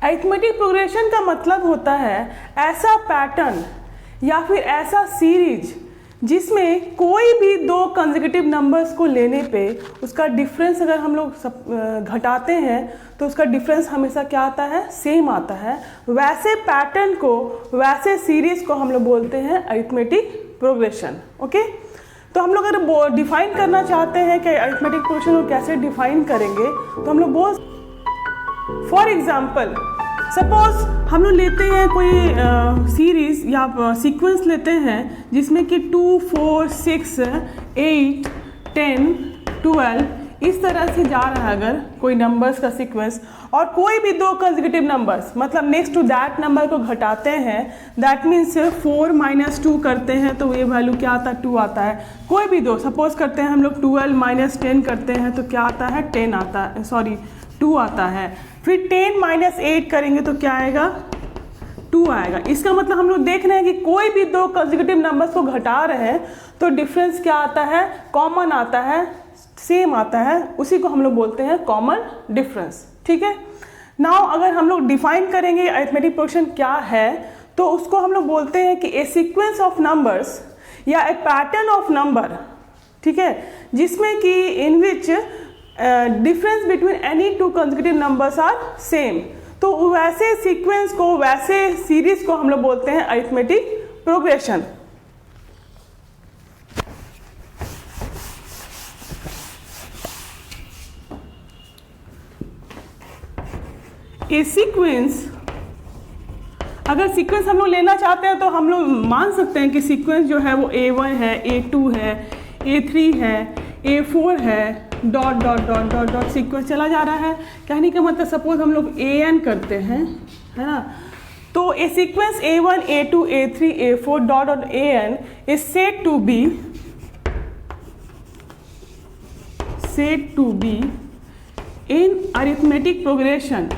Arithmetic progression का मतलब होता है ऐसा पैटर्न या फिर ऐसा सीरीज जिसमें कोई भी दो कंसेक्यूटिव नंबर्स को लेने पे उसका डिफरेंस अगर हम लोग घटाते हैं तो उसका डिफरेंस हमेशा क्या आता है, सेम आता है। वैसे पैटर्न को, वैसे सीरीज को हम लोग बोलते हैं अरिथमेटिक प्रोग्रेशन। ओके, तो हम लोग अगर डिफाइन करना चाहते हैं कि अरिथमेटिक प्रोग्रेशन को कैसे डिफाइन करेंगे तो हम लोग बोल, फॉर एग्जाम्पल सपोज हम लोग लेते हैं कोई सीरीज या सीक्वेंस लेते हैं जिसमें कि 2, 4, 6, 8, 10, 12 इस तरह से जा रहा है अगर कोई नंबर्स का सीक्वेंस, और कोई भी दो कंसेक्यूटिव नंबर्स मतलब नेक्स्ट टू दैट नंबर को घटाते हैं, दैट मीन्स 4 - 2 करते हैं तो ये वैल्यू क्या आता है, 2 आता है। कोई भी दो सपोज करते हैं हम लोग 12 - 10 करते हैं तो क्या आता है, 10 आता है, सॉरी 2 आता है। फिर 10 - 8 करेंगे तो क्या आएगा, 2 आएगा। इसका मतलब हम लोग देख रहे हैं कि कोई भी दो कंसेक्यूटिव नंबर्स को घटा रहे हैं तो डिफरेंस क्या आता है, कॉमन आता है, सेम आता है, उसी को हम लोग बोलते हैं कॉमन डिफरेंस। ठीक है, नाउ अगर हम लोग डिफाइन करेंगे अरिथमेटिक प्रोग्रेशन क्या है तो उसको हम लोग बोलते हैं कि ए सीक्वेंस ऑफ नंबर्स या ए पैटर्न ऑफ नंबर, ठीक है, जिसमें कि in which difference between any two consecutive numbers are same. तो वैसे सीक्वेंस को, वैसे सीरीज को हम लोग बोलते हैं अरिथमेटिक प्रोग्रेशन। ए सीक्वेंस, अगर सीक्वेंस हम लोग लेना चाहते हैं तो हम लोग मान सकते हैं कि सीक्वेंस जो है वो A1 है, A2 है, A3 है, A4 है, dot dot dot dot dot sequence चला जा रहा है। कहने का मतलब सपोज हम लोग AN करते हैं, है ना, तो a sequence A1, A2, A3, A4 dot dot AN is said to be in arithmetic progression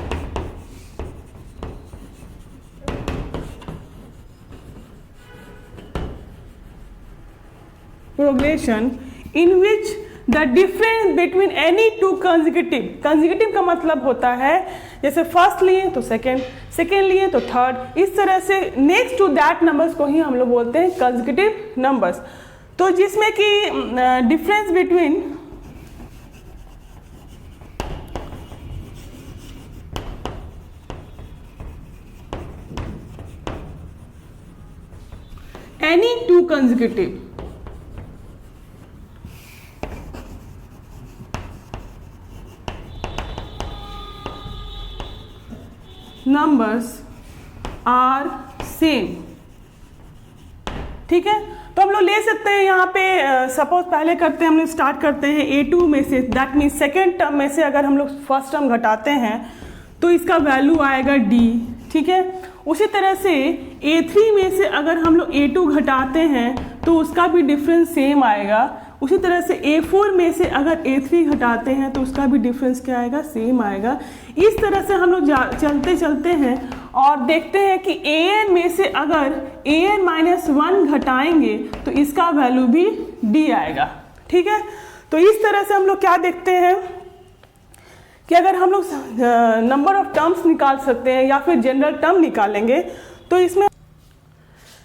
in which the difference between any two consecutive का मतलब होता है जैसे फर्स्ट लिए तो सेकेंड लिए तो थर्ड, इस तरह से नेक्स्ट टू दैट नंबर्स को ही हम लोग बोलते हैं कंसेक्यूटिव नंबर्स। तो जिसमें कि difference between any two consecutive numbers are same. ठीक है, तो हम लोग ले सकते हैं यहाँ पे सपोज पहले करते हैं, हम लोग स्टार्ट करते हैं A2 में से, दैट मीन्स सेकेंड टर्म में से अगर हम लोग फर्स्ट टर्म घटाते हैं तो इसका वैल्यू आएगा D। ठीक है, उसी तरह से A3 में से अगर हम लोग A2 घटाते हैं तो उसका भी डिफरेंस सेम आएगा। उसी तरह से A4 में से अगर A3 घटाते हैं तो उसका भी डिफरेंस क्या आएगा, सेम आएगा। इस तरह से हम लोग चलते चलते हैं और देखते हैं कि AN में से अगर AN - 1 घटाएंगे तो इसका वैल्यू भी D आएगा। ठीक है, तो इस तरह से हम लोग क्या देखते हैं कि अगर हम लोग नंबर ऑफ टर्म्स निकाल सकते हैं या फिर जनरल टर्म निकालेंगे तो इसमें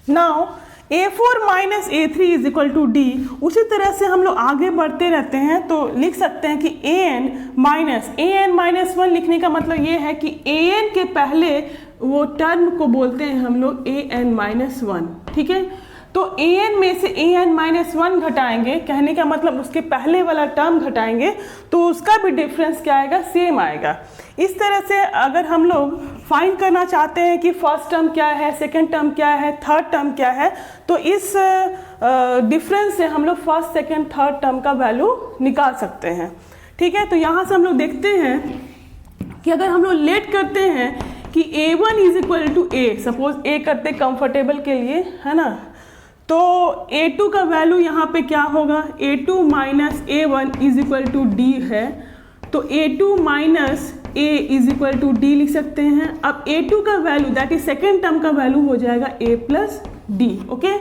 now A4 - A3 is equal to D। उसी तरह से हम लोग आगे बढ़ते रहते हैं तो लिख सकते हैं कि AN - 1 लिखने का मतलब ये है कि AN के पहले वो टर्म को बोलते हैं हम लोग AN - 1। ठीक है, तो AN में से AN - 1 घटाएंगे, कहने का मतलब उसके पहले वाला टर्म घटाएंगे तो उसका भी डिफरेंस क्या आएगा, सेम आएगा। इस तरह से अगर हम लोग फाइंड करना चाहते हैं कि फर्स्ट टर्म क्या है, सेकंड टर्म क्या है, थर्ड टर्म क्या है, तो इस डिफरेंस से हम लोग फर्स्ट, सेकंड, थर्ड टर्म का वैल्यू निकाल सकते हैं। ठीक है, तो यहाँ से हम लोग देखते हैं कि अगर हम लोग लेट करते हैं कि A1 is equal to A, suppose A करते कंफर्टेबल के लिए, है ना, तो A2 का वैल्यू यहाँ पे क्या होगा, A2 - A1 is equal to D है, तो A2 - A is equal to D लिख सकते हैं। अब A2 का value that is second term का वैल्यू हो जाएगा A + D। ओके,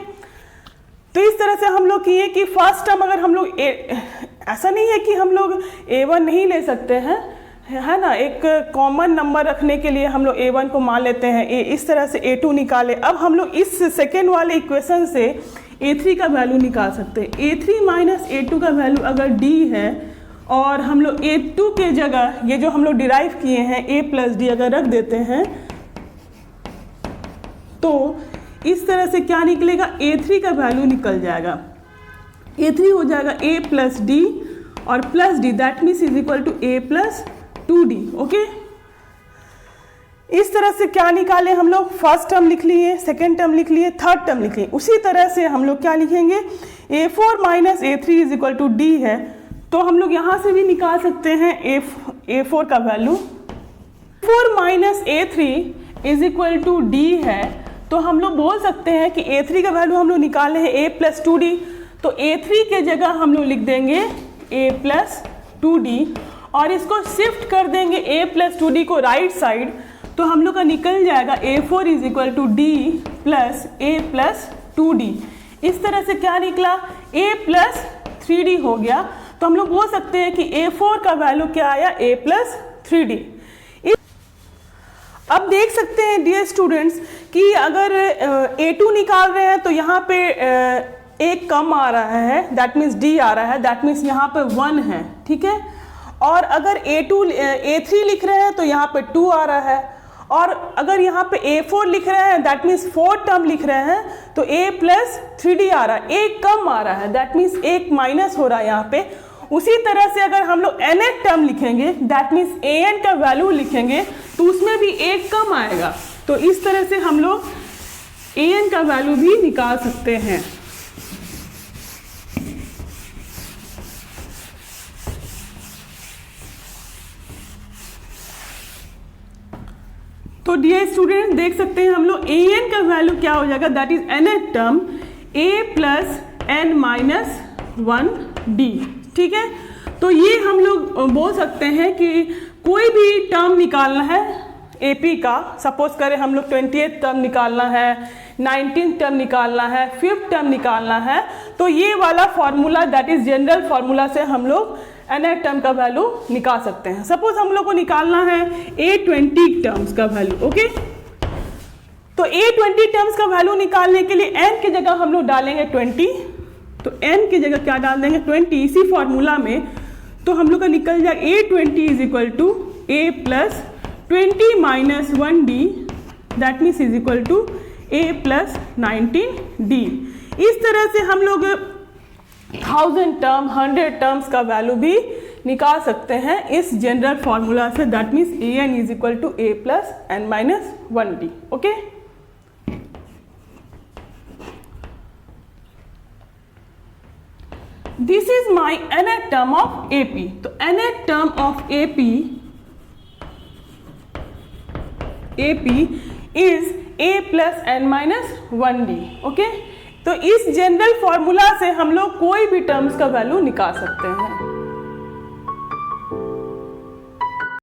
तो इस तरह से हम लोग किए कि फर्स्ट टर्म अगर हम लोग ऐसा नहीं है कि हम लोग A1 नहीं ले सकते हैं, है ना, एक कॉमन नंबर रखने के लिए हम लोग a1 को मान लेते हैं a, इस तरह से a2 निकाले। अब हम लोग इस सेकेंड वाले इक्वेशन से a3 का वैल्यू निकाल सकते हैं। a3 माइनस a2 का वैल्यू अगर d है और हम लोग a2 के जगह ये जो हम लोग डिराइव किए हैं a प्लस डी अगर रख देते हैं तो इस तरह से क्या निकलेगा, a3 का वैल्यू निकल जाएगा। a3 हो जाएगा a प्लस डी और plus d, that means is equal to a plus 2d। Okay, इस तरह से क्या निकाले हम लोग, फर्स्ट टर्म लिख लिए, सेकेंड टर्म लिख लिए, थर्ड टर्म लिख लिए। उसी तरह से हम लोग क्या लिखेंगे, a4 minus a3 is equal to d है, तो हम लोग यहां से भी निकाल सकते हैं a4 का value. 4 minus a3 is equal to d है, तो हम लोग बोल सकते हैं कि a3 का वैल्यू हम लोग निकाले हैं a प्लस 2d, तो a3 के जगह हम लोग लिख देंगे a प्लस 2d और इसको शिफ्ट कर देंगे a प्लस 2d को राइट साइड, तो हम लोग का निकल जाएगा a4 is equal to d plus a plus 2d। इस तरह से क्या निकला, a प्लस 3d हो गया, तो हम लोग बोल सकते हैं कि a4 का वैल्यू क्या आया, a प्लस 3d। अब देख सकते हैं डियर स्टूडेंट्स कि अगर a2 निकाल रहे हैं तो यहाँ पे एक कम आ रहा है, दैट मीन्स d आ रहा है, दैट मीन्स यहाँ पे 1 है, ठीक है। और अगर a3 लिख रहे हैं तो यहाँ पे 2 आ रहा है, और अगर यहाँ पे a4 लिख रहे हैं दैट मीन्स 4 टर्म लिख रहे हैं तो a प्लस 3d आ रहा है, एक कम आ रहा है, दैट मीन्स एक माइनस हो रहा है यहाँ पे। उसी तरह से अगर हम लोग nth टर्म लिखेंगे दैट मीन्स an का वैल्यू लिखेंगे तो उसमें भी एक कम आएगा, तो इस तरह से हम लोग an का वैल्यू भी निकाल सकते हैं। तो डियर स्टूडेंट देख सकते हैं हम लोग an का वैल्यू क्या हो जाएगा, that is nth term a plus n minus 1d, ठीक है। तो ये हम लोग बोल सकते हैं कि कोई भी टर्म निकालना है AP का, सपोज करें हम लोग 20th टर्म निकालना है, 19th टर्म निकालना है, 5th टर्म निकालना है, तो ये वाला formula that is general formula से हम लोग nth टर्म का वैल्यू निकाल सकते हैं। सपोज हम लोग को निकालना है A20 टर्म्स का वैल्यू, ओके। तो A20 टर्म्स का वैल्यू निकालने के लिए n की जगह हम लोग डालेंगे 20, तो n की जगह क्या डाल देंगे 20 इसी फॉर्मूला में, तो हम लोग का निकल जाएगा A20 is equal to a plus 20 minus 1d, that means is equal to a plus 19d। इस तरह से हम लोग 1000 टर्म 100 टर्म्स का वैल्यू भी निकाल सकते हैं इस जनरल फॉर्मूला से, that means an is equal to a plus n minus 1d, okay. This is my nth term of AP, तो nth term of AP is a plus n minus 1d, okay. तो इस general formula से हम लोग कोई भी terms का value निकाल सकते हैं।